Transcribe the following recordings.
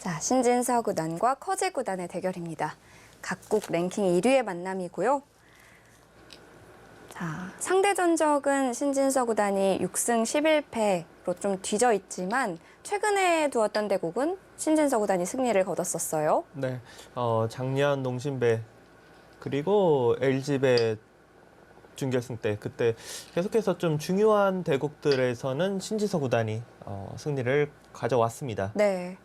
자, 신진서 구단과 커제 구단의 대결입니다. 각국 랭킹 1위의 만남이고요. 자, 상대 전적은 신진서 구단이 6승 11패로 좀 뒤져 있지만 최근에 두었던 대국은 신진서 구단이 승리를 거뒀었어요. 네, 작년 농심배 그리고 LG배 준결승 때 그때 계속해서 좀 중요한 대국들에서는 신진서 구단이 승리를 가져왔습니다. 네.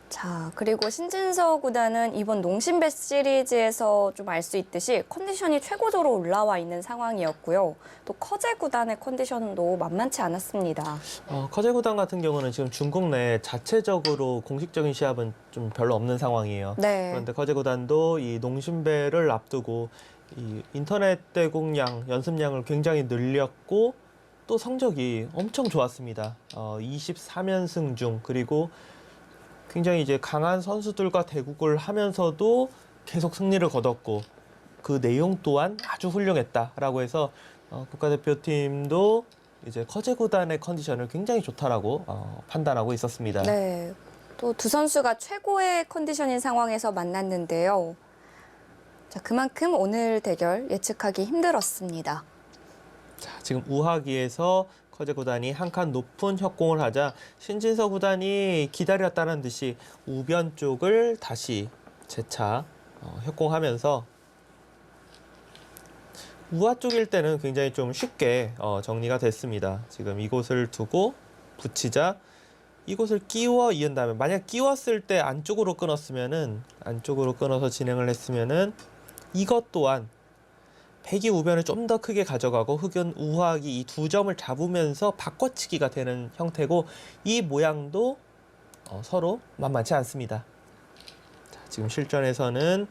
자, 그리고 신진서 구단은 이번 농심배 시리즈에서 좀 알 수 있듯이 컨디션이 최고조로 올라와 있는 상황이었고요. 또 커제 구단의 컨디션도 만만치 않았습니다. 커제 구단 같은 경우는 지금 중국 내 자체적으로 공식적인 시합은 좀 별로 없는 상황이에요. 네. 그런데 커제 구단도 이 농심배를 앞두고 이 인터넷 대국량, 연습량을 굉장히 늘렸고 또 성적이 엄청 좋았습니다. 24연승 중 그리고 굉장히 이제 강한 선수들과 대국을 하면서도 계속 승리를 거뒀고 그 내용 또한 아주 훌륭했다라고 해서 국가대표팀도 이제 커제 구단의 컨디션을 굉장히 좋다라고 판단하고 있었습니다. 네. 또 두 선수가 최고의 컨디션인 상황에서 만났는데요. 자, 그만큼 오늘 대결 예측하기 힘들었습니다. 자, 지금 우하기에서 커제 구단이 한 칸 높은 협공을 하자 신진서 구단이 기다렸다는 듯이 우변 쪽을 다시 재차 협공하면서 우하 쪽일 때는 굉장히 좀 쉽게 정리가 됐습니다. 지금 이곳을 두고 붙이자 이곳을 끼워 이은 다음에 만약 끼웠을 때 안쪽으로 끊었으면은 안쪽으로 끊어서 진행을 했으면은 이것 또한 백이 우변을 좀 더 크게 가져가고 흑연 우하기 이 두 점을 잡으면서 바꿔치기가 되는 형태고 이 모양도 서로 만만치 않습니다. 자, 지금 실전에서는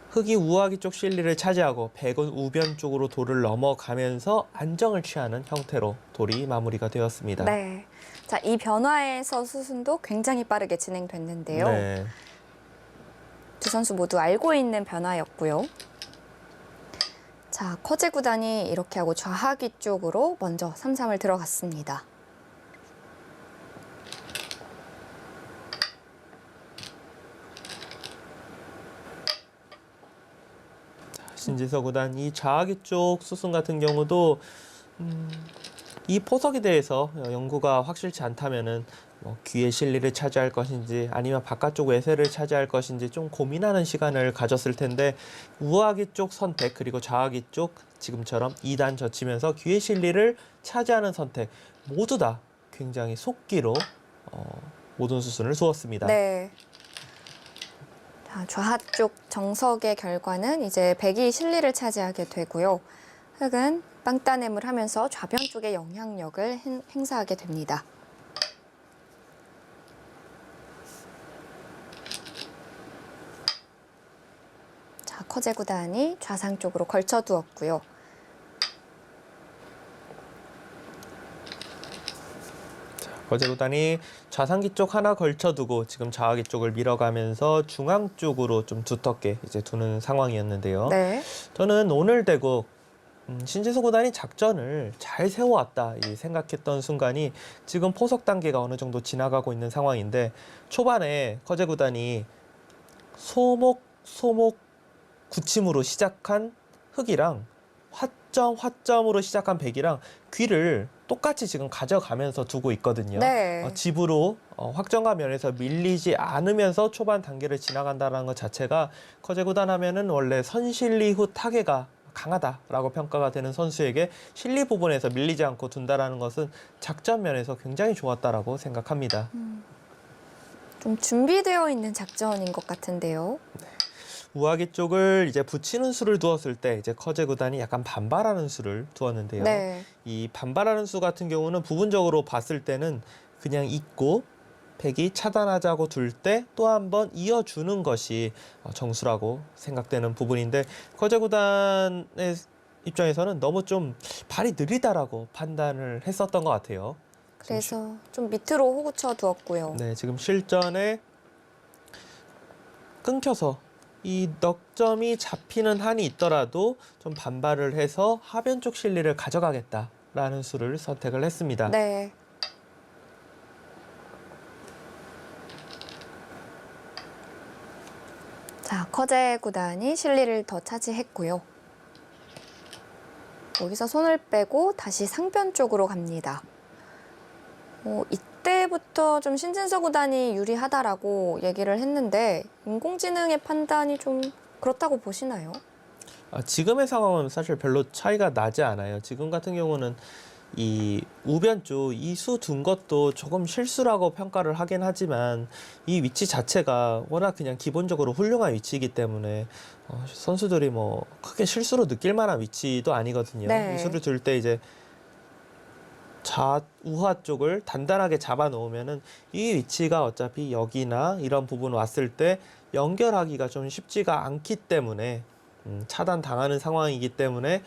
흑이 우하기 쪽 실리를 차지하고 백은 우변 쪽으로 돌을 넘어가면서 안정을 취하는 형태로 돌이 마무리가 되었습니다. 네. 자, 이 변화에서 수순도 굉장히 빠르게 진행됐는데요. 네. 두 선수 모두 알고 있는 변화였고요. 자, 커제 구단이 이렇게 하고 좌하기 쪽으로 먼저 3-3을 들어갔습니다. 신진서 구단 이 좌하기 쪽 수순 같은 경우도 이 포석에 대해서 연구가 확실치 않다면은 뭐 귀의 실리를 차지할 것인지 아니면 바깥쪽 외세를 차지할 것인지 좀 고민하는 시간을 가졌을 텐데 우하기 쪽 선택 그리고 좌하기 쪽 지금처럼 2단 젖히면서 귀의 실리를 차지하는 선택 모두 다 굉장히 속기로 모든 수순을 두었습니다. 네. 자, 좌하 쪽 정석의 결과는 이제 백이 실리를 차지하게 되고요. 흑은 빵따냄을 하면서 좌변 쪽의 영향력을 행사하게 됩니다. 자, 커제 구단이 좌상 쪽으로 걸쳐두었고요. 커제 구단이 좌상기 쪽 하나 걸쳐두고 지금 좌하기 쪽을 밀어가면서 중앙 쪽으로 좀 두텁게 이제 두는 상황이었는데요. 네. 저는 오늘 대국 신진서 구단이 작전을 잘 세워왔다 이 생각했던 순간이 지금 포석 단계가 어느 정도 지나가고 있는 상황인데 초반에 커제 구단이 소목 굳힘으로 시작한 흑이랑 화점으로 시작한 백이랑 귀를 똑같이 지금 가져가면서 두고 있거든요. 네. 집으로 확정과 면에서 밀리지 않으면서 초반 단계를 지나간다는 것 자체가 커제 구단 하면은 원래 선실리 후 타계가 강하다라고 평가가 되는 선수에게 실리 부분에서 밀리지 않고 둔다라는 것은 작전 면에서 굉장히 좋았다라고 생각합니다. 좀 준비되어 있는 작전인 것 같은데요. 우하기 쪽을 이제 붙이는 수를 두었을 때 이제 커제 구단이 약간 반발하는 수를 두었는데요. 네. 이 반발하는 수 같은 경우는 부분적으로 봤을 때는 그냥 있고 백이 차단하자고 둘 때 또 한 번 이어주는 것이 정수라고 생각되는 부분인데 커제 구단의 입장에서는 너무 좀 발이 느리다라고 판단을 했었던 것 같아요. 그래서 좀 밑으로 호구쳐 두었고요. 네, 지금 실전에 끊겨서 이 넉점이 잡히는 한이 있더라도 좀 반발을 해서 하변 쪽 실리를 가져가겠다라는 수를 선택을 했습니다. 네. 자, 커제 구단이 실리를 더 차지했고요. 여기서 손을 빼고 다시 상변 쪽으로 갑니다. 이때부터 좀 신진서 구단이 유리하다라고 얘기를 했는데 인공지능의 판단이 좀 그렇다고 보시나요? 지금의 상황은 사실 별로 차이가 나지 않아요. 지금 같은 경우는 이 우변 쪽 이 수 둔 것도 조금 실수라고 평가를 하긴 하지만 이 위치 자체가 워낙 그냥 기본적으로 훌륭한 위치이기 때문에 선수들이 뭐 크게 실수로 느낄 만한 위치도 아니거든요. 네. 이 수를 둘 때 이제 우하 쪽을 단단하게 잡아 놓으면은 이 위치가 어차피 여기나 이런 부분 왔을 때 연결하기가 좀 쉽지가 않기 때문에 차단 당하는 상황이기 때문에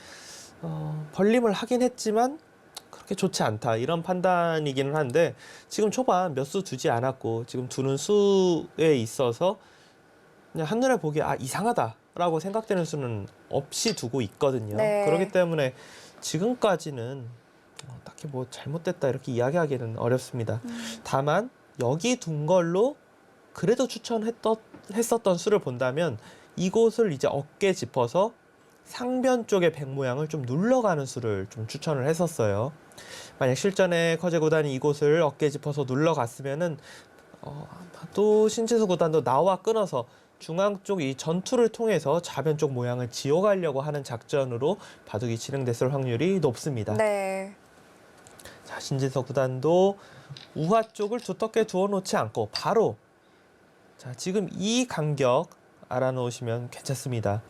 벌림을 하긴 했지만 그렇게 좋지 않다 이런 판단이기는 한데 지금 초반 몇 수 두지 않았고 지금 두는 수에 있어서 그냥 한눈에 보기에 이상하다라고 생각되는 수는 없이 두고 있거든요. 네. 그렇기 때문에 지금까지는 딱히 뭐 잘못됐다 이렇게 이야기하기는 어렵습니다. 다만 여기 둔 걸로 그래도 추천했었던 수를 본다면 이곳을 이제 어깨 짚어서 상변 쪽의 백 모양을 좀 눌러가는 수를 좀 추천을 했었어요. 만약 실전에 커제 구단이 이곳을 어깨 짚어서 눌러갔으면은 또 신진수 구단도 나와 끊어서 중앙 쪽 이 전투를 통해서 좌변 쪽 모양을 지어가려고 하는 작전으로 바둑이 진행됐을 확률이 높습니다. 네. 자, 신진서 구단도 우하 쪽을 두텁게 두어놓지 않고 바로 지금 이 간격 알아놓으시면 괜찮습니다.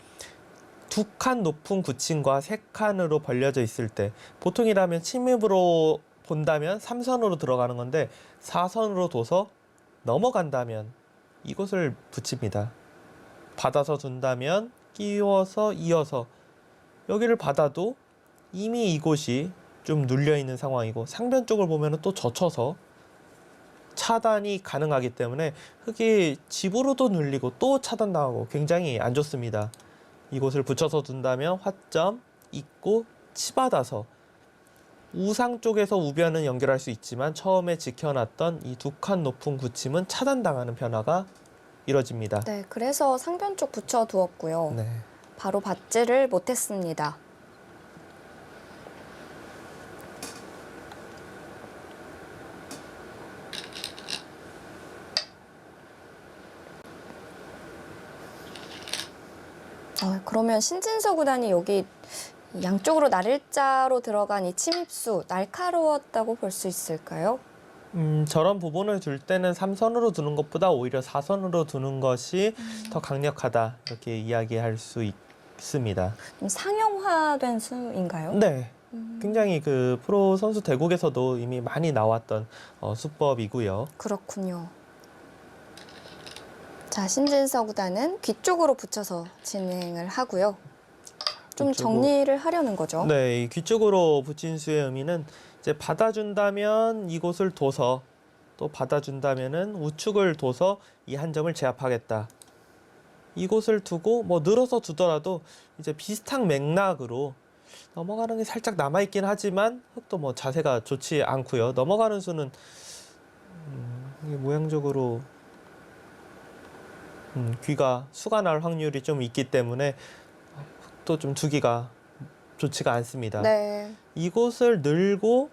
2칸 높은 구침과 3칸으로 벌려져 있을 때 보통이라면 침입으로 본다면 3선으로 들어가는 건데 4선으로 둬서 넘어간다면 이곳을 붙입니다. 받아서 둔다면 끼워서 이어서 여기를 받아도 이미 이곳이 좀 눌려있는 상황이고 상변 쪽을 보면 또 젖혀서 차단이 가능하기 때문에 흙이 집으로도 눌리고 또 차단당하고 굉장히 안 좋습니다. 이곳을 붙여서 둔다면 화점, 입구, 치받아서 우상 쪽에서 우변은 연결할 수 있지만 처음에 지켜놨던 이 2칸 높은 구침은 차단당하는 변화가 이뤄집니다. 네, 그래서 상변 쪽 붙여두었고요. 네. 바로 받지를 못했습니다. 그러면 신진서 구단이 여기 양쪽으로 날일자로 들어간 이 침입수 날카로웠다고 볼 수 있을까요? 저런 부분을 둘 때는 3선으로 두는 것보다 오히려 4선으로 두는 것이 더 강력하다 이렇게 이야기할 수 있습니다. 좀 상용화된 수인가요? 네. 굉장히 그 프로 선수 대국에서도 이미 많이 나왔던 수법이고요. 그렇군요. 자, 신진서 구단은 귀 쪽으로 붙여서 진행을 하고요. 좀 정리를 하려는 거죠. 네, 이 귀 쪽으로 붙인 수의 의미는 이제 받아준다면 이곳을 둬서 또 받아준다면은 우측을 둬서 이 한 점을 제압하겠다. 이곳을 두고 뭐 늘어서 두더라도 이제 비슷한 맥락으로 넘어가는 게 살짝 남아있긴 하지만 흙도 뭐 자세가 좋지 않고요. 넘어가는 수는 이게 모양적으로 귀가 수가 날 확률이 좀 있기 때문에 흙도 좀 두기가 좋지가 않습니다. 네. 이곳을 늘고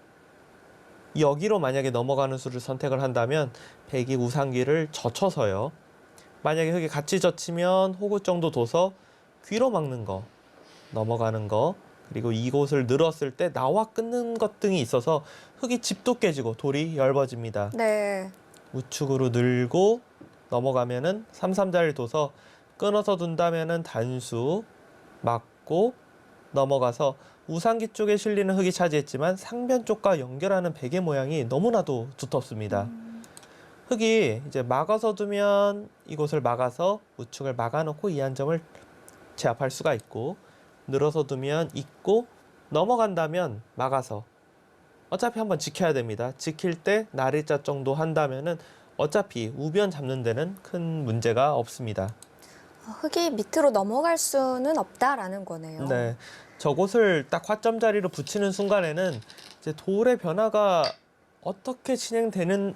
여기로 만약에 넘어가는 수를 선택을 한다면 백이 우상귀를 젖혀서요. 만약에 흙이 같이 젖히면 호구 정도 둬서 귀로 막는 거, 넘어가는 거, 그리고 이곳을 늘었을 때 나와 끊는 것 등이 있어서 흙이 집도 깨지고 돌이 엷어집니다. 네. 우측으로 늘고 넘어가면은 3-3자를 둬서 끊어서 둔다면은 단수 막고 넘어가서 우상기 쪽에 실리는 흙이 차지했지만 상변 쪽과 연결하는 베개 모양이 너무나도 두텁습니다. 흙이 이제 막아서 두면 이곳을 막아서 우측을 막아놓고 이 한 점을 제압할 수가 있고 늘어서 두면 있고 넘어간다면 막아서 어차피 한번 지켜야 됩니다. 지킬 때 날일자 정도 한다면은 어차피 우변 잡는 데는 큰 문제가 없습니다. 흙이 밑으로 넘어갈 수는 없다라는 거네요. 네, 저곳을 딱 화점 자리로 붙이는 순간에는 이제 돌의 변화가 어떻게 진행되는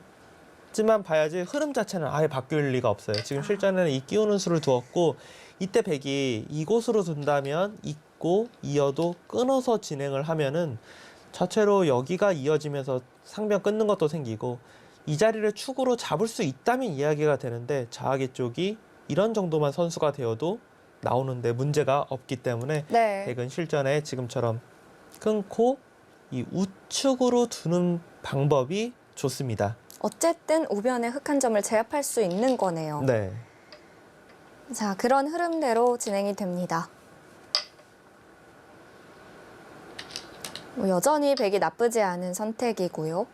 봤지만 봐야지 흐름 자체는 아예 바뀔 리가 없어요. 지금 실전에는 이 끼우는 수를 두었고 이때 백이 이곳으로 둔다면 있고 이어도 끊어서 진행을 하면은 자체로 여기가 이어지면서 상변 끊는 것도 생기고 이 자리를 축으로 잡을 수 있다면 이야기가 되는데 자하기 쪽이 이런 정도만 선수가 되어도 나오는데 문제가 없기 때문에 네. 백은 실전에 지금처럼 끊고 이 우측으로 두는 방법이 좋습니다. 어쨌든 우변의 흙 한 점을 제압할 수 있는 거네요. 네. 자, 그런 흐름대로 진행이 됩니다. 여전히 백이 나쁘지 않은 선택이고요.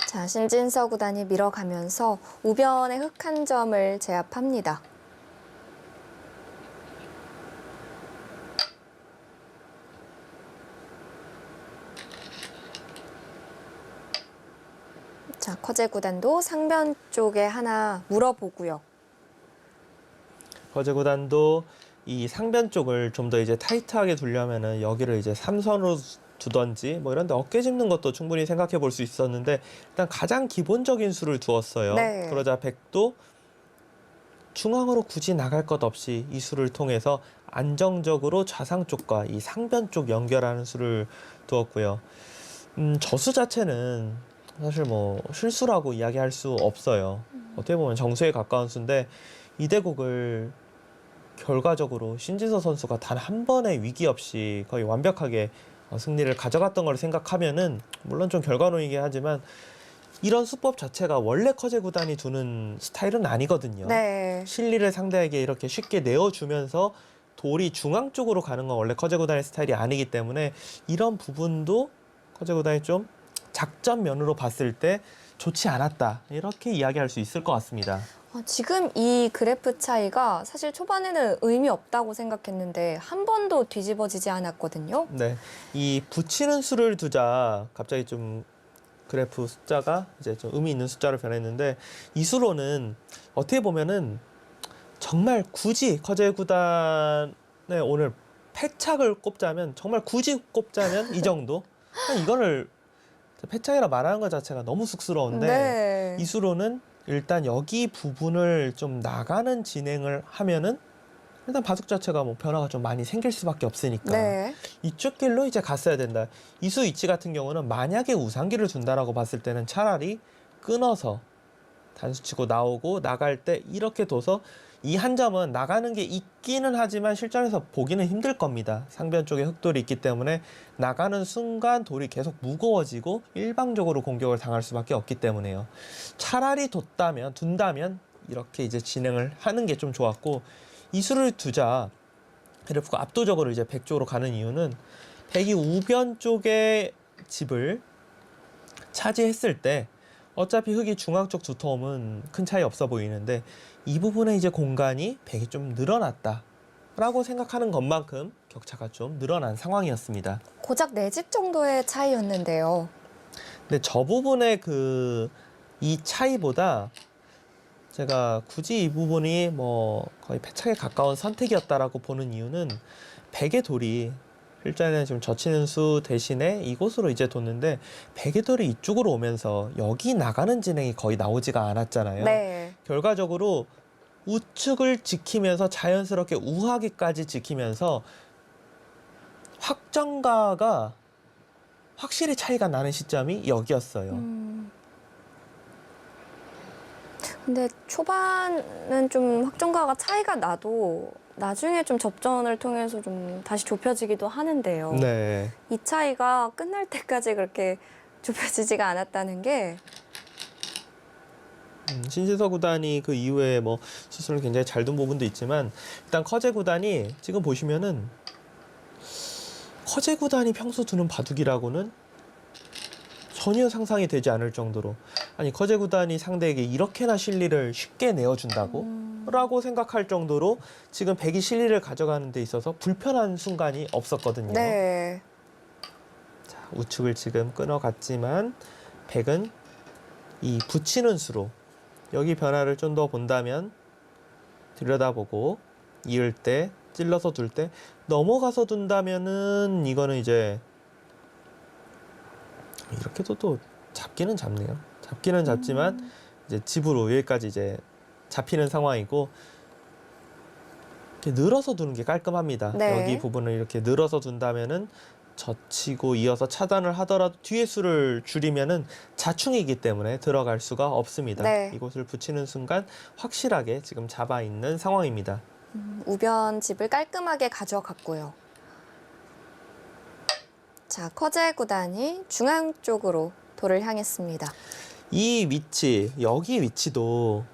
자, 신진서 구단이 밀어가면서 우변의 흙 한 점을 제압합니다. 자, 커제 구단도 상변 쪽에 하나 물어보고요. 거제 구단도 이 상변 쪽을 좀 더 이제 타이트하게 두려면은 여기를 이제 3선으로 두던지 뭐 이런데 어깨 짚는 것도 충분히 생각해 볼 수 있었는데 일단 가장 기본적인 수를 두었어요. 네. 그러자 백도 중앙으로 굳이 나갈 것 없이 이 수를 통해서 안정적으로 좌상 쪽과 이 상변 쪽 연결하는 수를 두었고요. 저수 자체는 사실 뭐 실수라고 이야기할 수 없어요. 어떻게 보면 정수에 가까운 수인데 이 대국을 결과적으로 신진서 선수가 단 한 번의 위기 없이 거의 완벽하게 승리를 가져갔던 걸 생각하면은 물론 좀 결과론이긴 하지만 이런 수법 자체가 원래 커제 구단이 두는 스타일은 아니거든요. 네. 실리를 상대에게 이렇게 쉽게 내어주면서 돌이 중앙 쪽으로 가는 건 원래 커제 구단의 스타일이 아니기 때문에 이런 부분도 커제 구단이 좀 작전 면으로 봤을 때 좋지 않았다 이렇게 이야기할 수 있을 것 같습니다. 지금 이 그래프 차이가 사실 초반에는 의미 없다고 생각했는데 한 번도 뒤집어지지 않았거든요. 네, 이 붙이는 수를 두자 갑자기 좀 그래프 숫자가 이제 좀 의미 있는 숫자로 변했는데 이 수로는 어떻게 보면은 정말 굳이 커제 구단의 오늘 패착을 꼽자면 정말 굳이 꼽자면 이 정도. 이거를 패착이라 말하는 것 자체가 너무 쑥스러운데 네. 이 수로는 일단 여기 부분을 좀 나가는 진행을 하면은 일단 바둑 자체가 뭐 변화가 좀 많이 생길 수밖에 없으니까 네. 이쪽 길로 이제 갔어야 된다. 이수 위치 같은 경우는 만약에 우상기를 둔다라고 봤을 때는 차라리 끊어서 단수 치고 나오고 나갈 때 이렇게 둬서 이 한 점은 나가는 게 있기는 하지만 실전에서 보기는 힘들 겁니다. 상변 쪽에 흑돌이 있기 때문에 나가는 순간 돌이 계속 무거워지고 일방적으로 공격을 당할 수밖에 없기 때문에요. 차라리 둔다면 이렇게 이제 진행을 하는 게 좀 좋았고 이 수를 두자 그래프가 압도적으로 이제 백 쪽으로 가는 이유는 백이 우변 쪽의 집을 차지했을 때 어차피 흙이 중앙 쪽 두터움은 큰 차이 없어 보이는데 이 부분에 이제 공간이 백이 좀 늘어났다라고 생각하는 것만큼 격차가 좀 늘어난 상황이었습니다. 고작 4집 정도의 차이였는데요. 근데 저 부분의 이 차이보다 제가 굳이 이 부분이 뭐 거의 패착에 가까운 선택이었다라고 보는 이유는 백의 돌이 실전에는 지금 젖히는 수 대신에 이곳으로 이제 뒀는데 백의 돌이 이쪽으로 오면서 여기 나가는 진행이 거의 나오지가 않았잖아요. 네. 결과적으로 우측을 지키면서 자연스럽게 우하기까지 지키면서 확정가가 확실히 차이가 나는 시점이 여기였어요. 근데 초반은 좀 확정가가 차이가 나도 나중에 좀 접전을 통해서 좀 다시 좁혀지기도 하는데요. 네. 이 차이가 끝날 때까지 그렇게 좁혀지지가 않았다는 게 신진서 구단이 그 이후에 뭐 수술을 굉장히 잘 둔 부분도 있지만 일단 커제 구단이 지금 보시면은 커제 구단이 평소 두는 바둑이라고는 전혀 상상이 되지 않을 정도로 아니 커제 구단이 상대에게 이렇게나 실리를 쉽게 내어준다고? 라고 생각할 정도로 지금 백이 실리를 가져가는 데 있어서 불편한 순간이 없었거든요. 네. 자, 우측을 지금 끊어갔지만 백은 이 붙이는 수로 여기 변화를 좀 더 본다면 들여다보고 이을 때 찔러서 둘 때 넘어가서 둔다면은 이거는 이제 이렇게도 또 잡기는 잡네요. 잡기는 잡지만 이제 집으로 여기까지 이제 잡히는 상황이고 이렇게 늘어서 두는 게 깔끔합니다. 네. 여기 부분을 이렇게 늘어서 둔다면은 젖히고 이어서 차단을 하더라도 뒤에 수를 줄이면은 자충이기 때문에 들어갈 수가 없습니다. 네. 이곳을 붙이는 순간 확실하게 지금 잡아 있는 상황입니다. 우변 집을 깔끔하게 가져갔고요. 자, 커제 구단이 중앙 쪽으로 돌을 향했습니다. 이 위치, 여기 위치도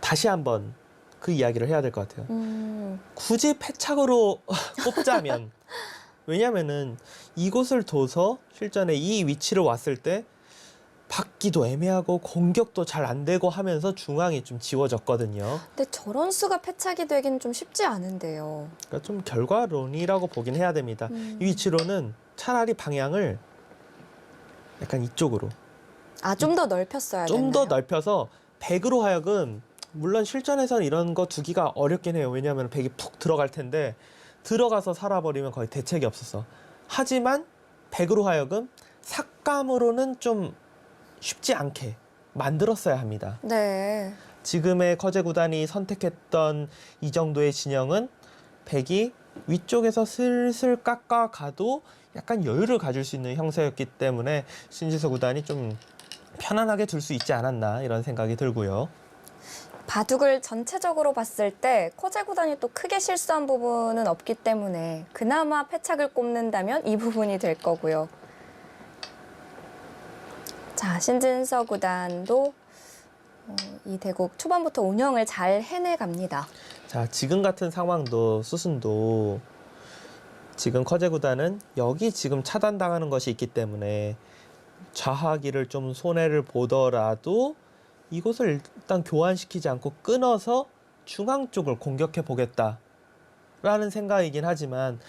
다시 한번 그 이야기를 해야 될 것 같아요. 굳이 패착으로 꼽자면 왜냐면은 이곳을 둬서 실전에 이 위치를 왔을 때 받기도 애매하고 공격도 잘 안 되고 하면서 중앙이 좀 지워졌거든요. 근데 저런 수가 패착이 되기는 좀 쉽지 않은데요. 그러니까 좀 결과론이라고 보긴 해야 됩니다. 이 위치로는 차라리 방향을 약간 이쪽으로 좀 더 넓혔어야 좀 더 됐나요? 넓혀서 백으로 하여금 물론 실전에서는 이런 거 두기가 어렵긴 해요. 왜냐하면 백이 푹 들어갈 텐데 들어가서 살아버리면 거의 대책이 없었어. 하지만 백으로 하여금 삭감으로는 좀 쉽지 않게 만들었어야 합니다. 네. 지금의 커제 구단이 선택했던 이 정도의 진영은 백이 위쪽에서 슬슬 깎아가도 약간 여유를 가질 수 있는 형세였기 때문에 신지서 구단이 좀 편안하게 둘 수 있지 않았나 이런 생각이 들고요. 바둑을 전체적으로 봤을 때 커제 구단이 또 크게 실수한 부분은 없기 때문에 그나마 패착을 꼽는다면 이 부분이 될 거고요. 자, 신진서 구단도 이 대국 초반부터 운영을 잘 해내갑니다. 자, 지금 같은 상황도 수순도 지금 커제 구단은 여기 지금 차단당하는 것이 있기 때문에 좌하기를 좀 손해를 보더라도 이곳을 일단 교환시키지 않고 끊어서 중앙 쪽을 공격해 보겠다라는 생각이긴 하지만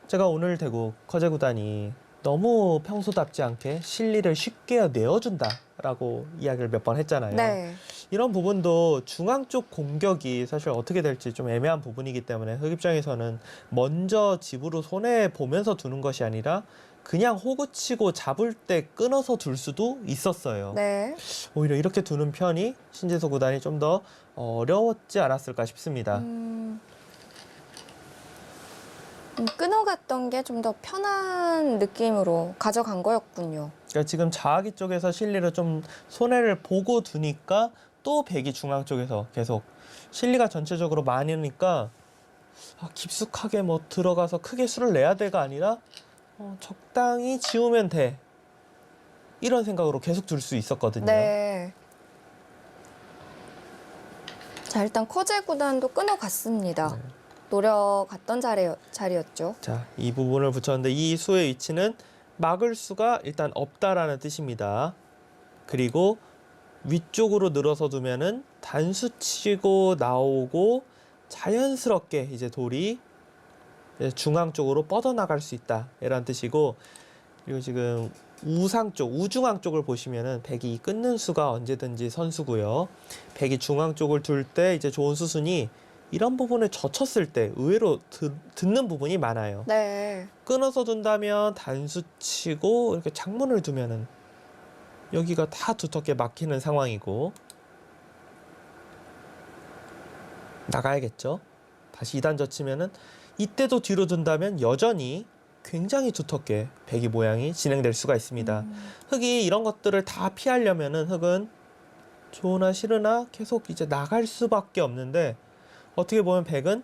제가 오늘 대국 커제 구단이 너무 평소답지 않게 실리를 쉽게 내어준다라고 이야기를 몇 번 했잖아요. 네. 이런 부분도 중앙 쪽 공격이 사실 어떻게 될지 좀 애매한 부분이기 때문에 흑 입장에서는 먼저 집으로 손해 보면서 두는 것이 아니라 그냥 호구 치고 잡을 때 끊어서 둘 수도 있었어요. 네. 오히려 이렇게 두는 편이 신재서 구단이 좀 더 어려웠지 않았을까 싶습니다. 끊어갔던 게 좀 더 편한 느낌으로 가져간 거였군요. 그러니까 지금 자하기 쪽에서 실리를 좀 손해를 보고 두니까 또 백이 중앙 쪽에서 계속 실리가 전체적으로 많으니까 깊숙하게 뭐 들어가서 크게 수를 내야 돼가 아니라 적당히 지우면 돼 이런 생각으로 계속 둘 수 있었거든요. 네. 자, 일단 커제 구단도 끊어갔습니다. 네. 노려갔던 자리였죠. 자, 이 부분을 붙였는데 이 수의 위치는 막을 수가 일단 없다라는 뜻입니다. 그리고 위쪽으로 늘어서 두면은 단수 치고 나오고 자연스럽게 이제 돌이 이제 중앙 쪽으로 뻗어나갈 수 있다 이런 뜻이고, 그리고 지금 우상 쪽, 우중앙 쪽을 보시면은 백이 끊는 수가 언제든지 선수고요. 백이 중앙 쪽을 둘 때 이제 좋은 수순이 이런 부분을 젖혔을 때 의외로 듣는 부분이 많아요. 네. 끊어서 둔다면 단수 치고 이렇게 창문을 두면은 여기가 다 두텁게 막히는 상황이고 나가야겠죠. 다시 2단 젖히면은 이때도 뒤로 둔다면 여전히 굉장히 두텁게 백이 모양이 진행될 수가 있습니다. 흑이 이런 것들을 다 피하려면은 흑은 좋으나 싫으나 계속 이제 나갈 수밖에 없는데 어떻게 보면 백은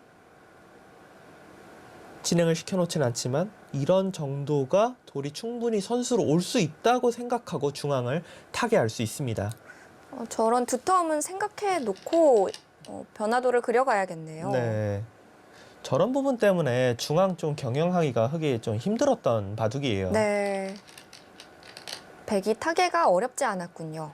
진행을 시켜놓진 않지만 이런 정도가 돌이 충분히 선수로 올 수 있다고 생각하고 중앙을 타개할 수 있습니다. 저런 두터움은 생각해 놓고 변화도를 그려가야겠네요. 네, 저런 부분 때문에 중앙 좀 경영하기가 흑이 좀 힘들었던 바둑이에요. 네. 백이 타개가 어렵지 않았군요.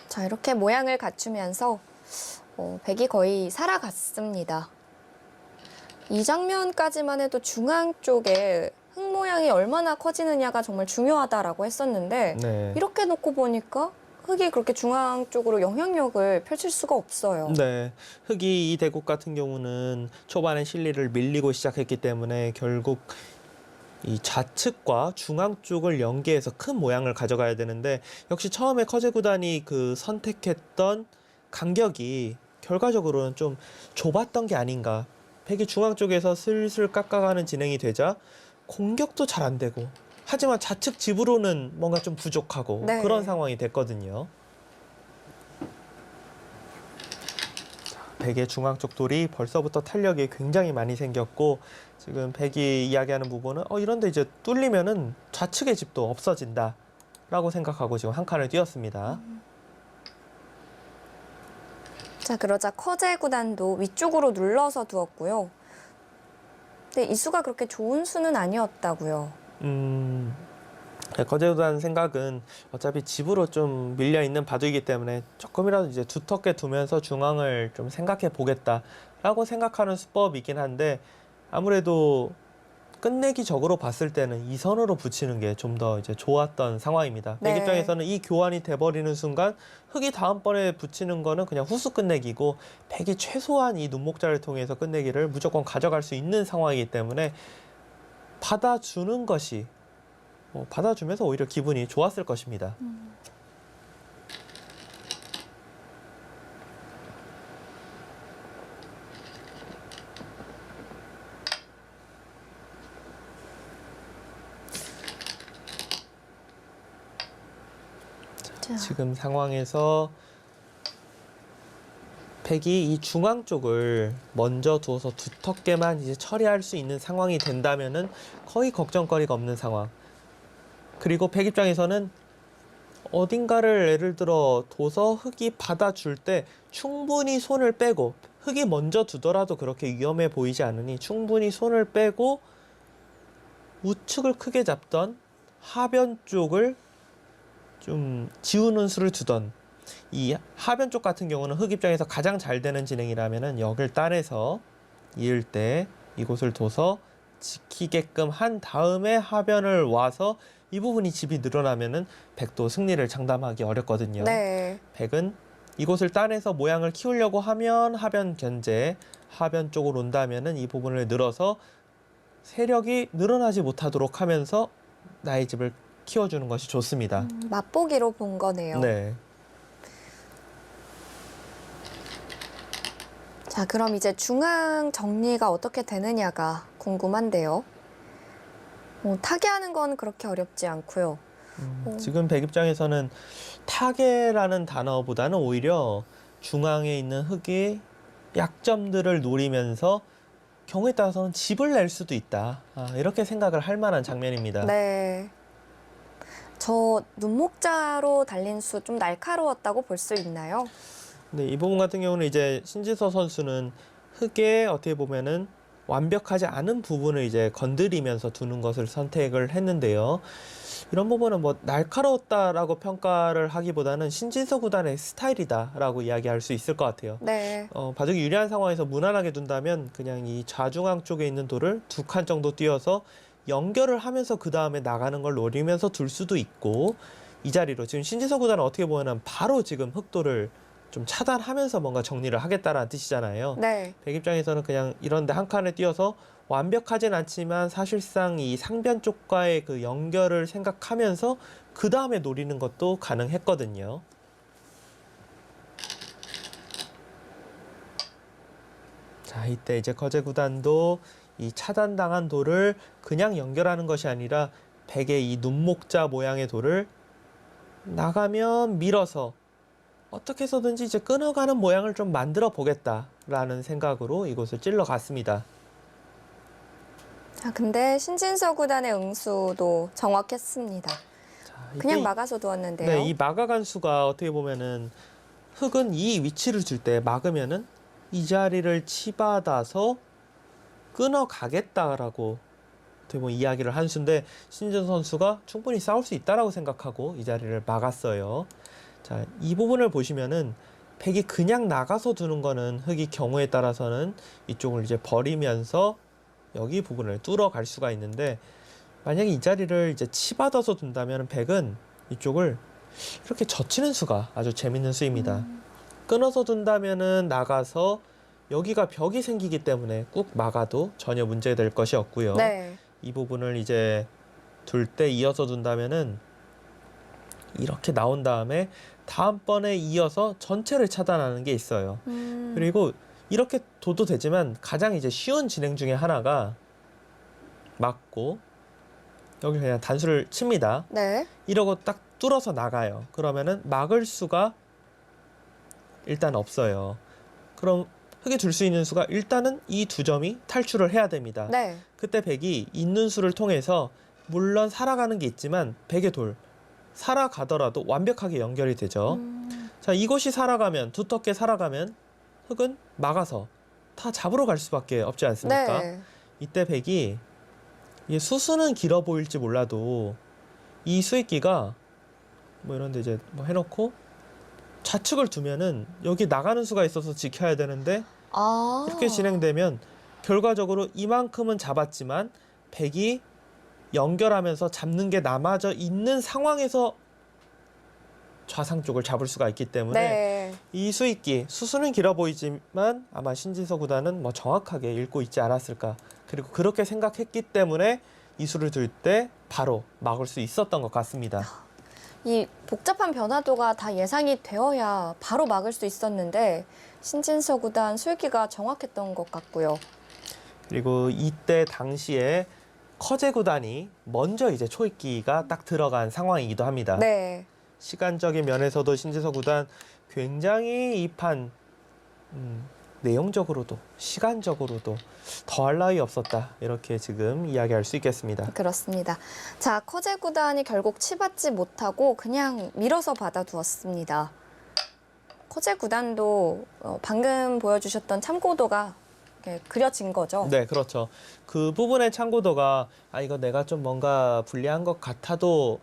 자, 이렇게 모양을 갖추면서 백이 거의 살아갔습니다. 이 장면까지만 해도 중앙 쪽에 흙 모양이 얼마나 커지느냐가 정말 중요하다라고 했었는데 네. 이렇게 놓고 보니까 흙이 그렇게 중앙 쪽으로 영향력을 펼칠 수가 없어요. 네, 흑이 이 대국 같은 경우는 초반에 실리를 밀리고 시작했기 때문에 결국 이 좌측과 중앙 쪽을 연계해서 큰 모양을 가져가야 되는데 역시 처음에 커제 구단이 그 선택했던 간격이 결과적으로는 좀 좁았던 게 아닌가. 백이 중앙 쪽에서 슬슬 깎아가는 진행이 되자 공격도 잘 안 되고 하지만 좌측 집으로는 뭔가 좀 부족하고 네. 그런 상황이 됐거든요. 백의 중앙 쪽 돌이 벌써부터 탄력이 굉장히 많이 생겼고 지금 백이 이야기하는 부분은 이런데 이제 뚫리면은 좌측의 집도 없어진다 라고 생각하고 지금 한 칸을 띄웠습니다. 자, 그러자 커제 구단도 위쪽으로 눌러서 두었고요. 근데 이 수가 그렇게 좋은 수는 아니었다고요. 거제도단 생각은 어차피 집으로 좀 밀려 있는 바둑이기 때문에 조금이라도 이제 두텁게 두면서 중앙을 좀 생각해 보겠다라고 생각하는 수법이긴 한데 아무래도 끝내기적으로 봤을 때는 이 선으로 붙이는 게 좀 더 이제 좋았던 상황입니다. 네. 백 입장에서는 이 교환이 돼버리는 순간 흑이 다음번에 붙이는 거는 그냥 후수 끝내기고 백이 최소한 이 눈목자를 통해서 끝내기를 무조건 가져갈 수 있는 상황이기 때문에 받아주는 것이 받아주면서 오히려 기분이 좋았을 것입니다. 자, 지금 상황에서 백이 이 중앙 쪽을 먼저 두어서 두텁게만 이제 처리할 수 있는 상황이 된다면은 거의 걱정거리가 없는 상황. 그리고 백 입장에서는 어딘가를 예를 들어 둬서 흑이 받아줄 때 충분히 손을 빼고 흑이 먼저 두더라도 그렇게 위험해 보이지 않으니 충분히 손을 빼고 우측을 크게 잡던 하변 쪽을 좀 지우는 수를 두던 이 하변 쪽 같은 경우는 흑 입장에서 가장 잘 되는 진행이라면은 역을 따내서 이을 때 이곳을 둬서 지키게끔 한 다음에 하변을 와서 이 부분이 집이 늘어나면은 백도 승리를 장담하기 어렵거든요. 네. 백은 이곳을 따내서 모양을 키우려고 하면 하변 견제, 하변 쪽으로 온다면은 이 부분을 늘어서 세력이 늘어나지 못하도록 하면서 나의 집을 키워주는 것이 좋습니다. 맛보기로 본 거네요. 네. 자, 그럼 이제 중앙 정리가 어떻게 되느냐가 궁금한데요. 타개하는 건 그렇게 어렵지 않고요. 지금 백 입장에서는 타개라는 단어보다는 오히려 중앙에 있는 흑의 약점들을 노리면서 경우에 따라서는 집을 낼 수도 있다. 이렇게 생각을 할 만한 장면입니다. 네. 저 눈목자로 달린 수 좀 날카로웠다고 볼 수 있나요? 네, 이 부분 같은 경우는 이제 신지서 선수는 흑의 어떻게 보면은 완벽하지 않은 부분을 이제 건드리면서 두는 것을 선택을 했는데요. 이런 부분은 뭐 날카로웠다라고 평가를 하기보다는 신진서 구단의 스타일이다라고 이야기할 수 있을 것 같아요. 네. 바둑이 유리한 상황에서 무난하게 둔다면 그냥 이 좌중앙 쪽에 있는 돌을 2칸 정도 띄어서 연결을 하면서 그 다음에 나가는 걸 노리면서 둘 수도 있고 이 자리로 지금 신지서 구단은 어떻게 보면 바로 지금 흑돌을 좀 차단하면서 뭔가 정리를 하겠다라는 뜻이잖아요. 네. 백 입장에서는 그냥 이런데 한 칸에 띄어서 완벽하진 않지만 사실상 이 상변 쪽과의 그 연결을 생각하면서 그 다음에 노리는 것도 가능했거든요. 자, 이때 이제 거제 구단도 이 차단당한 돌을 그냥 연결하는 것이 아니라 백의 이 눈목자 모양의 돌을 나가면 밀어서 어떻게 해서든지 이제 끊어가는 모양을 좀 만들어 보겠다라는 생각으로 이곳을 찔러 갔습니다. 자, 근데 신진서 구단의 응수도 정확했습니다. 자, 그냥 이때 막아서 두었는데요. 네, 이 막아간 수가 어떻게 보면은 흑은 이 위치를 줄 때 막으면은 이 자리를 치받아서 끊어가겠다라고 어떻게 보면 이야기를 한 수인데 신진 선수가 충분히 싸울 수 있다라고 생각하고 이 자리를 막았어요. 자, 이 부분을 보시면은 백이 그냥 나가서 두는 거는 흑이 경우에 따라서는 이쪽을 이제 버리면서 여기 부분을 뚫어갈 수가 있는데 만약에 이 자리를 이제 치받아서 둔다면 백은 이쪽을 이렇게 젖히는 수가 아주 재밌는 수입니다. 끊어서 둔다면은 나가서 여기가 벽이 생기기 때문에 꾹 막아도 전혀 문제될 것이 없고요. 네. 이 부분을 이제 둘 때 이어서 둔다면은 이렇게 나온 다음에 다음번에 이어서 전체를 차단하는 게 있어요. 그리고 이렇게 둬도 되지만 가장 이제 쉬운 진행 중에 하나가 막고 여기 그냥 단수를 칩니다. 네. 이러고 딱 뚫어서 나가요. 그러면은 막을 수가 일단 없어요. 그럼 흙에 둘 수 있는 수가 일단은 이 두 점이 탈출을 해야 됩니다. 네. 그때 백이 있는 수를 통해서 물론 살아가는 게 있지만 백의 돌 살아가더라도 완벽하게 연결이 되죠. 자, 이곳이 살아가면 두텁게 살아가면 흙은 막아서 다 잡으러 갈 수밖에 없지 않습니까? 네. 이때 백이 이게 수수는 길어 보일지 몰라도 이 수익기가 뭐 이런데 이제 뭐 해놓고 좌측을 두면은 여기 나가는 수가 있어서 지켜야 되는데 아. 이렇게 진행되면 결과적으로 이만큼은 잡았지만 백이 연결하면서 잡는 게 남아져 있는 상황에서 좌상 쪽을 잡을 수가 있기 때문에 네. 이 수익기 수수는 길어 보이지만 아마 신진서 구단은 뭐 정확하게 읽고 있지 않았을까. 그리고 그렇게 생각했기 때문에 이 수를 둘 때 바로 막을 수 있었던 것 같습니다. 이 복잡한 변화도가 다 예상이 되어야 바로 막을 수 있었는데 신진서 구단 술기가 정확했던 것 같고요. 그리고 이때 당시에 커제 구단이 먼저 이제 초읽기가 딱 들어간 상황이기도 합니다. 네. 시간적인 면에서도 신진서 구단 굉장히 이 판 내용적으로도 시간적으로도 더할 나위 없었다. 이렇게 지금 이야기할 수 있겠습니다. 그렇습니다. 자, 커제 구단이 결국 치받지 못하고 그냥 밀어서 받아두었습니다. 커제 구단도 방금 보여주셨던 참고도가 이렇게 그려진 거죠. 네, 그렇죠. 그 부분의 참고도가 이거 내가 좀 뭔가 불리한 것 같아도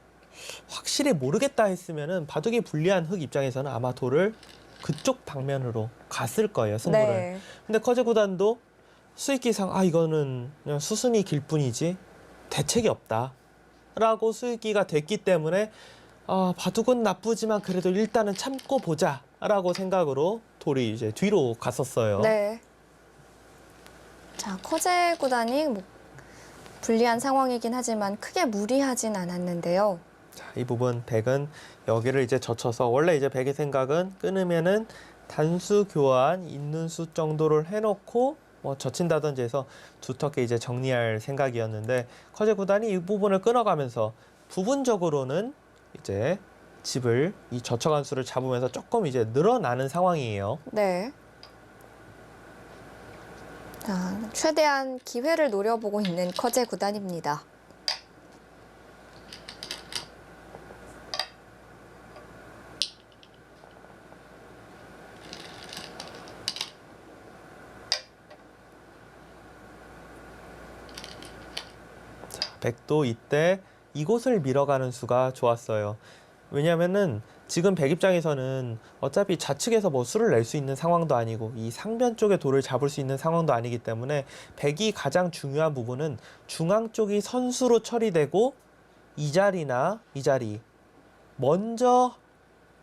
확실히 모르겠다 했으면은 바둑이 불리한 흙 입장에서는 아마 돌을 그쪽 방면으로 갔을 거예요, 승부를. 네. 근데 커제 구단도 수익기상 이거는 그냥 수순이 길 뿐이지 대책이 없다 라고 수익기가 됐기 때문에 바둑은 나쁘지만 그래도 일단은 참고 보자 라고 생각으로 돌이 이제 뒤로 갔었어요. 네. 자, 커제 구단이 불리한 상황이긴 하지만 크게 무리하진 않았는데요. 자, 이 부분 백은 여기를 이제 젖혀서 원래 이제 백의 생각은 끊으면은 단수 교환 있는 수 정도를 해놓고 뭐 젖힌다든지 해서 두텁게 이제 정리할 생각이었는데 커제 구단이 이 부분을 끊어가면서 부분적으로는 이제 집을 이 젖혀간 수를 잡으면서 조금 이제 늘어나는 상황이에요. 네. 자, 최대한 기회를 노려보고 있는 커제 구단입니다. 백도 이때 이곳을 밀어가는 수가 좋았어요. 왜냐면은 지금 백 입장에서는 어차피 좌측에서 뭐 수를 낼 수 있는 상황도 아니고 이 상변 쪽에 돌을 잡을 수 있는 상황도 아니기 때문에 백이 가장 중요한 부분은 중앙 쪽이 선수로 처리되고 이 자리나 이 자리 먼저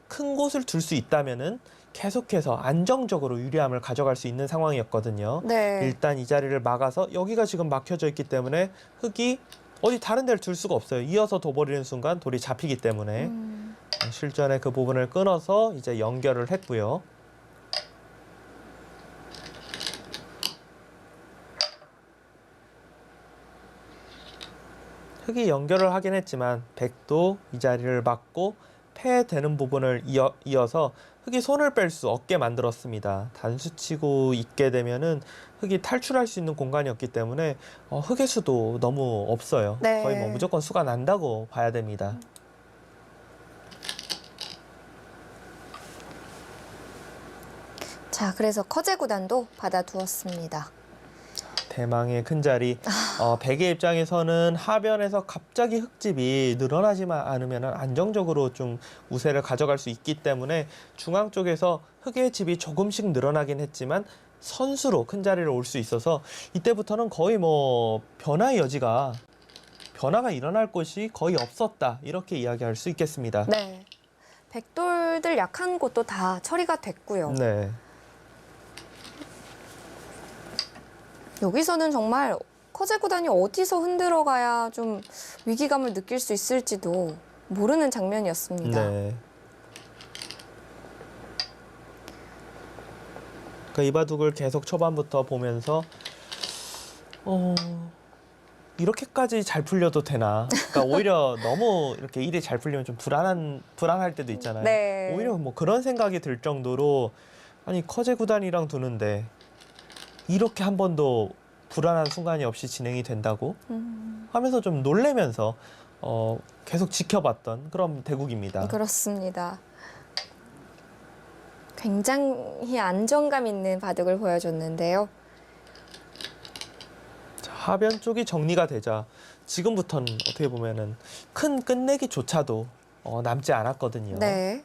큰 곳을 둘 수 있다면은 계속해서 안정적으로 유리함을 가져갈 수 있는 상황이었거든요. 네. 일단 이 자리를 막아서 여기가 지금 막혀져 있기 때문에 흙이 어디 다른 데를 둘 수가 없어요. 이어서 둬버리는 순간 돌이 잡히기 때문에 실전에 그 부분을 끊어서 이제 연결을 했고요. 흙이 연결을 하긴 했지만 백도 이 자리를 막고 패되는 부분을 이어서 흙이 손을 뺄 수 없게 만들었습니다. 단수치고 있게 되면은 흙이 탈출할 수 있는 공간이었기 때문에 흙의 수도 너무 없어요. 네. 거의 뭐 무조건 수가 난다고 봐야 됩니다. 자, 그래서 커제 구단도 받아두었습니다. 대망의 큰 자리. 백의 입장에서는 하변에서 갑자기 흙집이 늘어나지만 않으면 안정적으로 좀 우세를 가져갈 수 있기 때문에 중앙 쪽에서 흙의 집이 조금씩 늘어나긴 했지만 선수로 큰 자리를 올 수 있어서 이때부터는 거의 뭐 변화가 일어날 곳이 거의 없었다 이렇게 이야기할 수 있겠습니다. 네. 백돌들 약한 곳도 다 처리가 됐고요. 네. 여기서는 정말 커제 구단이 어디서 흔들어가야 좀 위기감을 느낄 수 있을지도 모르는 장면이었습니다. 네. 그러니까 이 바둑을 계속 초반부터 보면서 이렇게까지 잘 풀려도 되나? 그러니까 오히려 너무 이렇게 일이 잘 풀리면 좀 불안할 때도 있잖아요. 네. 오히려 뭐 그런 생각이 들 정도로 아니 커제 구단이랑 두는데 이렇게 한 번도 불안한 순간이 없이 진행이 된다고 하면서 좀 놀래면서 계속 지켜봤던 그런 대국입니다. 그렇습니다. 굉장히 안정감 있는 바둑을 보여줬는데요. 자, 하변 쪽이 정리가 되자 지금부터는 어떻게 보면은 큰 끝내기조차도 남지 않았거든요. 네.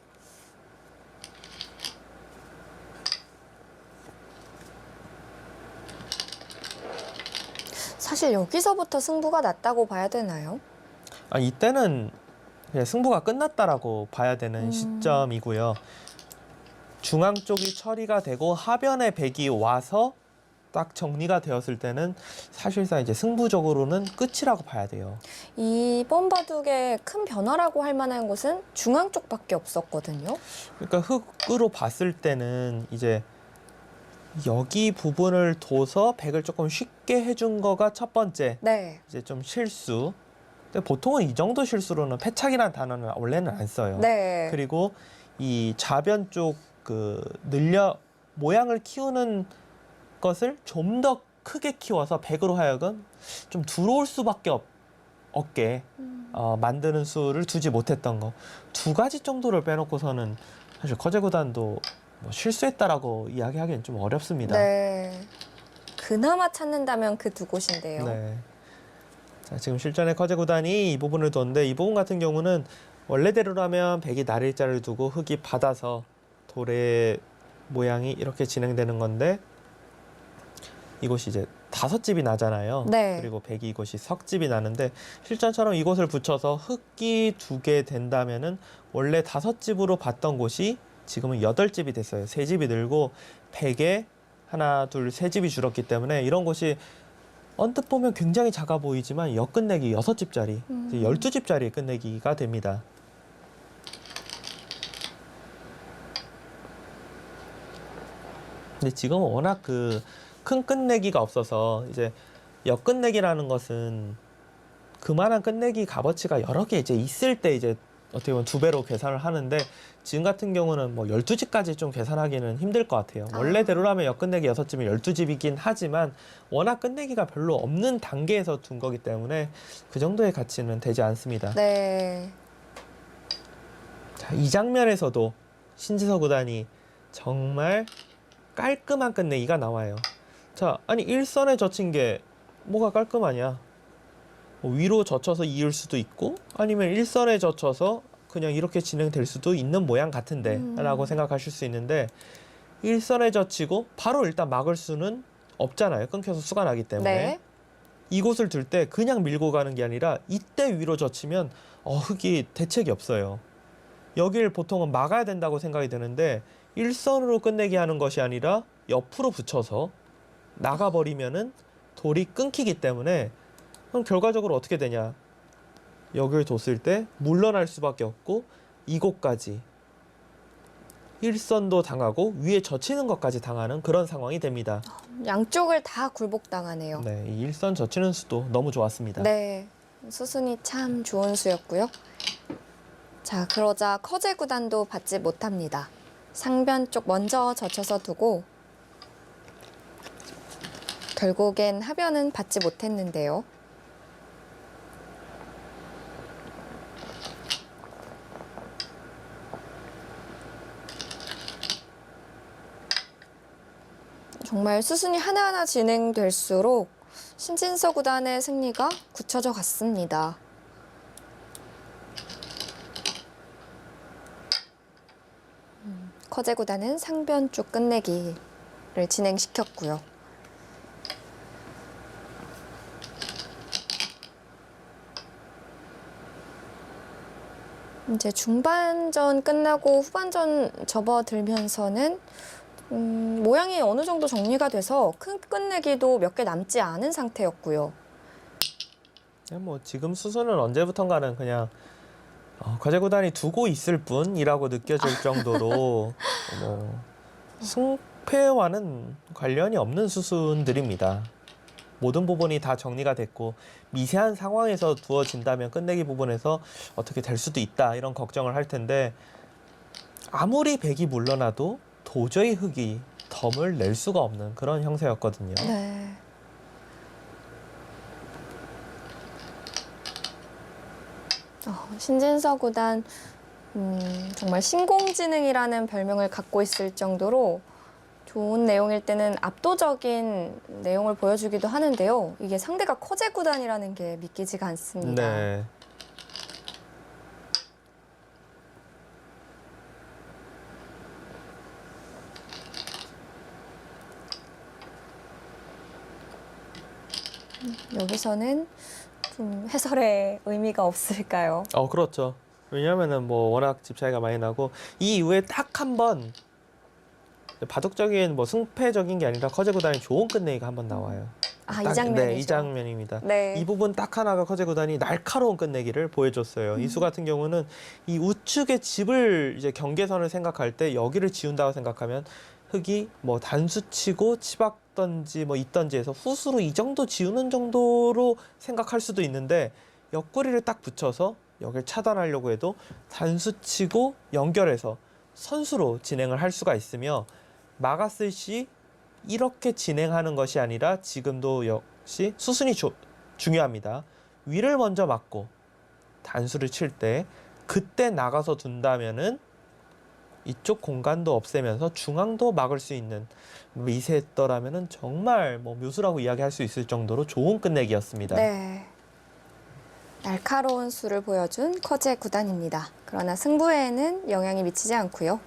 사실 여기서부터 승부가 났다고 봐야 되나요? 아, 이때는 그냥 승부가 끝났다라고 봐야 되는 시점이고요. 중앙 쪽이 처리가 되고 하변에 백이 와서 딱 정리가 되었을 때는 사실상 이제 승부적으로는 끝이라고 봐야 돼요. 이번 바둑의 큰 변화라고 할 만한 곳은 중앙 쪽밖에 없었거든요. 그러니까 흑으로 봤을 때는 이제 여기 부분을 둬서 백을 조금 쉽게 해준 거가 첫 번째. 네. 이제 좀 실수. 근데 보통은 이 정도 실수로는 패착이라는 단어는 원래는 안 써요. 네. 그리고 이 좌변 쪽 그 모양을 키우는 것을 좀 더 크게 키워서 백으로 하여금 좀 들어올 수밖에 없게 만드는 수를 두지 못했던 거. 두 가지 정도를 빼놓고서는 사실 커제 구단도 뭐 실수했다라고 이야기하기는 좀 어렵습니다. 네. 그나마 찾는다면 그 두 곳인데요. 네. 자, 지금 실전에 커제 구단이 이 부분을 뒀는데 이 부분 같은 경우는 원래대로라면 백이 날일자를 두고 흑이 받아서 돌의 모양이 이렇게 진행되는 건데 이곳이 이제 다섯 집이 나잖아요. 네. 그리고 백이 이곳이 석집이 나는데 실전처럼 이곳을 붙여서 흑이 두게 된다면은 원래 다섯 집으로 봤던 곳이 지금은 여덟 집이 됐어요. 세 집이 늘고 백에 하나, 둘, 세 집이 줄었기 때문에 이런 곳이 언뜻 보면 굉장히 작아 보이지만 역끝내기 6집짜리, 12집짜리 끝내기가 됩니다. 근데 지금은 워낙 그 큰 끝내기가 없어서 이제 역끝내기라는 것은 그만한 끝내기 값어치가 여러 개 이제 있을 때 이제 어떻게 보면 두 배로 계산을 하는데 지금 같은 경우는 뭐 12집까지 좀 계산하기는 힘들 것 같아요. 원래대로라면 역끝내기 6집이 12집이긴 하지만 워낙 끝내기가 별로 없는 단계에서 둔 거기 때문에 그 정도의 가치는 되지 않습니다. 네. 자, 이 장면에서도 신지서 구단이 정말 깔끔한 끝내기가 나와요. 자, 아니 일선에 젖힌 게 뭐가 깔끔하냐? 뭐 위로 젖혀서 이을 수도 있고 아니면 일선에 젖혀서 그냥 이렇게 진행될 수도 있는 모양 같은데 라고 생각하실 수 있는데 일선에 젖히고 바로 일단 막을 수는 없잖아요. 끊겨서 수가 나기 때문에. 네. 이곳을 둘 때 그냥 밀고 가는 게 아니라 이때 위로 젖히면 흑이 대책이 없어요. 여길 보통은 막아야 된다고 생각이 드는데 일선으로 끝내기 하는 것이 아니라 옆으로 붙여서 나가버리면은 돌이 끊기기 때문에 그럼 결과적으로 어떻게 되냐? 여기를 뒀을 때 물러날 수밖에 없고 이곳까지 일선도 당하고 위에 젖히는 것까지 당하는 그런 상황이 됩니다. 양쪽을 다 굴복당하네요. 네, 이 일선 젖히는 수도 너무 좋았습니다. 네. 수순이 참 좋은 수였고요. 자, 그러자 커제 구단도 받지 못합니다. 상변 쪽 먼저 젖혀서 두고 결국엔 하변은 받지 못했는데요. 정말 수순이 하나하나 진행될수록 신진서 구단의 승리가 굳혀져 갔습니다. 커제 구단은 상변 쪽 끝내기를 진행시켰고요. 이제 중반전 끝나고 후반전 접어들면서는 모양이 어느 정도 정리가 돼서 큰 끝내기도 몇 개 남지 않은 상태였고요. 뭐 지금 수순은 언제부턴가는 그냥 과제구단이 두고 있을 뿐이라고 느껴질 정도로 뭐 승패와는 관련이 없는 수순들입니다. 모든 부분이 다 정리가 됐고 미세한 상황에서 두어진다면 끝내기 부분에서 어떻게 될 수도 있다 이런 걱정을 할 텐데 아무리 백이 물러나도 도저히 흑이 덤을 낼 수가 없는 그런 형세였거든요. 네. 신진서 구단 정말 신공지능이라는 별명을 갖고 있을 정도로 좋은 내용일 때는 압도적인 내용을 보여주기도 하는데요. 이게 상대가 커제 구단이라는 게 믿기지가 않습니다. 네. 여기서는 좀 해설에 의미가 없을까요? 그렇죠. 왜냐하면은 뭐 워낙 집 차이가 많이 나고 이 이후에 딱 한 번 바둑적인 뭐 승패적인 게 아니라 커제 구단이 좋은 끝내기가 한 번 나와요. 아, 딱, 이 장면이죠. 네, 이 장면입니다. 네. 이 부분 딱 하나가 커제 구단이 날카로운 끝내기를 보여줬어요. 이수 같은 경우는 이 우측의 집을 이제 경계선을 생각할 때 여기를 지운다고 생각하면 흑이 뭐 단수 치고 치박던지 뭐 있던지에서 후수로 이 정도 지우는 정도로 생각할 수도 있는데 옆구리를 딱 붙여서 여기를 차단하려고 해도 단수 치고 연결해서 선수로 진행을 할 수가 있으며 막았을 시 이렇게 진행하는 것이 아니라 지금도 역시 수순이 중요합니다. 위를 먼저 막고 단수를 칠 때 그때 나가서 둔다면은 이쪽 공간도 없애면서 중앙도 막을 수 있는 미세했더라면은 정말 뭐 묘수라고 이야기할 수 있을 정도로 좋은 끝내기였습니다. 네. 날카로운 수를 보여준 커제 구단입니다. 그러나 승부에는 영향이 미치지 않고요.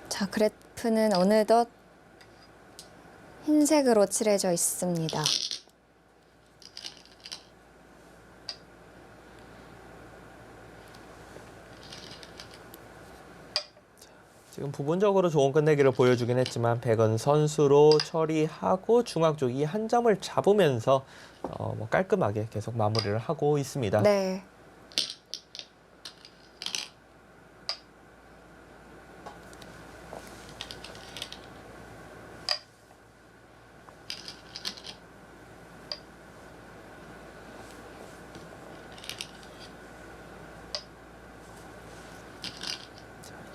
자, 그래프는 어느덧 흰색으로 칠해져 있습니다. 지금 부분적으로 좋은 끝내기를 보여주긴 했지만 백은 선수로 처리하고 중앙 쪽 이 한 점을 잡으면서 뭐 깔끔하게 계속 마무리를 하고 있습니다. 네.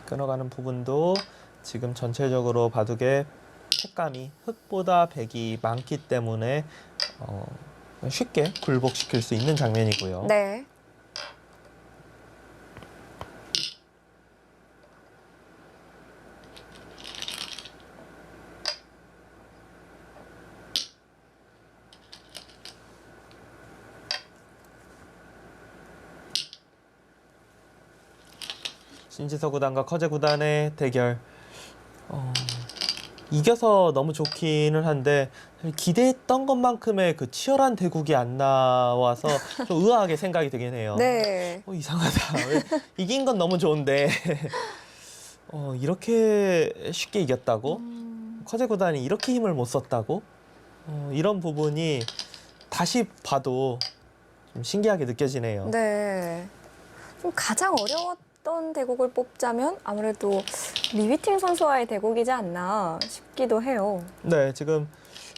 끊어가는 부분도 지금 전체적으로 바둑의 색감이 흑보다 백이 많기 때문에 쉽게 굴복시킬 수 있는 장면이고요. 네. 신지서 구단과 커제 구단의 대결. 이겨서 너무 좋기는 한데 기대했던 것만큼의 그 치열한 대국이 안 나와서 좀 의아하게 생각이 되긴 해요. 네. 이상하다. 왜 이긴 건 너무 좋은데 이렇게 쉽게 이겼다고? 커제 구단이 이렇게 힘을 못 썼다고? 이런 부분이 다시 봐도 좀 신기하게 느껴지네요. 네. 좀 가장 어려웠던 대국을 뽑자면 아무래도 리비팅 선수와의 대국이지 않나 싶기도 해요. 네, 지금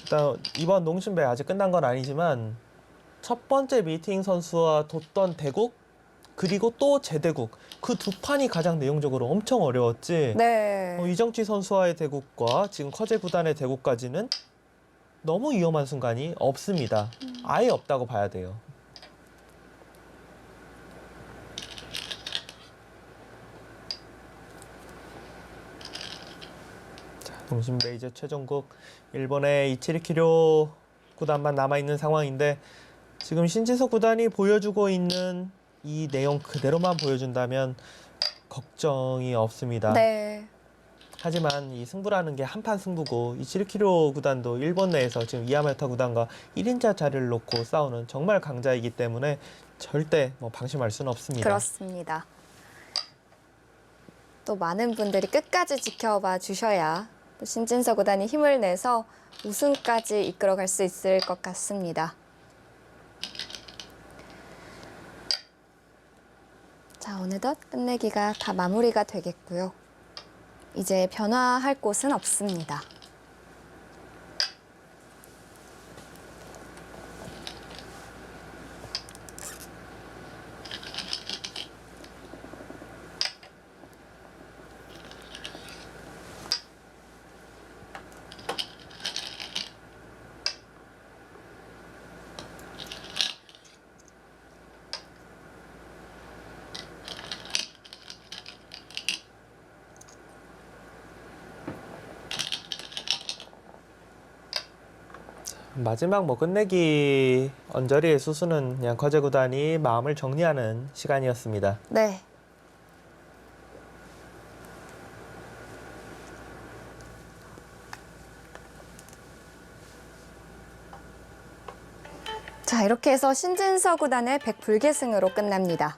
일단 이번 농심배 아직 끝난 건 아니지만 첫 번째 미팅 선수와 뒀던 대국 그리고 또 제대국 그 두 판이 가장 내용적으로 엄청 어려웠지. 네. 이정치 선수와의 대국과 지금 커제 구단의 대국까지는 너무 위험한 순간이 없습니다. 아예 없다고 봐야 돼요. 농심배 이제 최종국 일본의 이치리키료 구단만 남아있는 상황인데 지금 신지석 구단이 보여주고 있는 이 내용 그대로만 보여준다면 걱정이 없습니다. 네. 하지만 이 승부라는 게 한판 승부고 이 7kg 구단도 일본 내에서 지금 이야마타 구단과 1인자 자리를 놓고 싸우는 정말 강자이기 때문에 절대 뭐 방심할 수는 없습니다. 그렇습니다. 또 많은 분들이 끝까지 지켜봐 주셔야 또 신진서 구단이 힘을 내서 우승까지 이끌어갈 수 있을 것 같습니다. 자, 어느덧 끝내기가 다 마무리가 되겠고요. 이제 변화할 곳은 없습니다. 마지막 뭐 끝내기 언저리의 수수는 그냥 거제 구단이 마음을 정리하는 시간이었습니다. 네. 자, 이렇게 해서 신진서 구단의 100불계승으로 끝납니다.